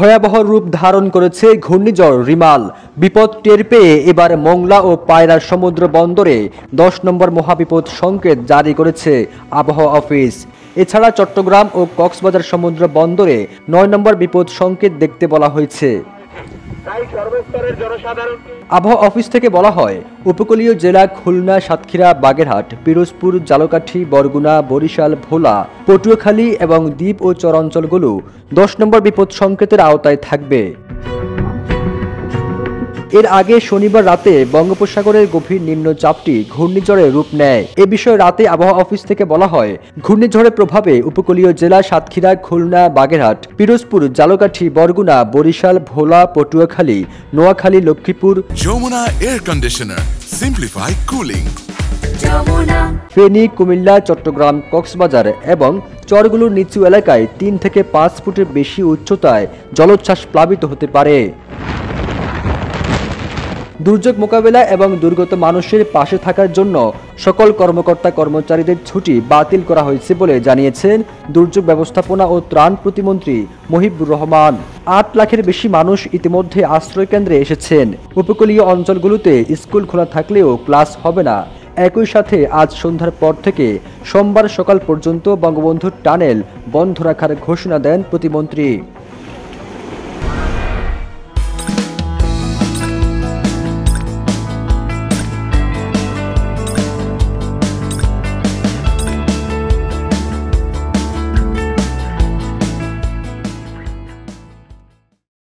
ভয়াবহ রূপ ধারণ করেছে ঘূর্ণিঝড় রিমাল। বিপদ টের পেয়ে এবার মোংলা ও পায়রা সমুদ্র বন্দরে 10 নম্বর মহাবিপদ সংকেত জারি করেছে আবহাওয়া অফিস। এছাড়া চট্টগ্রাম ও কক্সবাজার সমুদ্র বন্দরে 9 নম্বর বিপদ সংকেত দেখতে বলা হয়েছে। আবহাওয়া অফিস থেকে বলা হয়, উপকূলীয় জেলা খুলনা, সাতক্ষীরা, বাগেরহাট, পিরোজপুর, ঝালকাঠি, বরগুনা, বরিশাল, ভোলা, পটুয়াখালী এবং দ্বীপ ও চর অঞ্চলগুলো 10 নম্বর বিপদ সংকেতের আওতায় থাকবে। এর আগে শনিবার রাতে বঙ্গোপসাগরের গভীর নিম্নচাপটি ঘূর্ণিঝড়ে রূপ নেয়। এ বিষয়ে রাতে আবহাওয়া অফিস থেকে বলা হয়, ঘূর্ণিঝড়ের প্রভাবে উপকূলীয় জেলা Satkhira, Khulna, Bagerhat, Pirojpur, Jhalokathi, Barguna, Barishal, Bhola, Patuakhali, Noakhali, Lakshmipur, Jamuna air conditioner, simplify cooling, Feni, Cumilla, Chattogram, Cox's Bazar এবং চরগুলোর নিচু এলাকায় 3 থেকে 5 ফুটের বেশি উচ্চতায় জলোচ্ছ্বাস প্লাবিত হতে পারে। দুর্যোগ মোকাবেলা এবং দুর্গত মানুষের পাশে থাকার জন্য সকল কর্মকর্তা কর্মচারীদের ছুটি বাতিল করা হয়েছে বলে জানিয়েছেন দুর্যোগ ব্যবস্থাপনা ও ত্রাণ প্রতিমন্ত্রী মহিবুর রহমান। 8 লাখের বেশি মানুষ ইতিমধ্যে আশ্রয়কেন্দ্রে এসেছেন। উপকূলীয় অঞ্চলগুলোতে স্কুল খোলা থাকলেও ক্লাস হবে না। একই সাথে আজ সন্ধ্যার পর থেকে সোমবার সকাল পর্যন্ত বঙ্গবন্ধু টানেল বন্ধ রাখার ঘোষণা দেন প্রতিমন্ত্রী।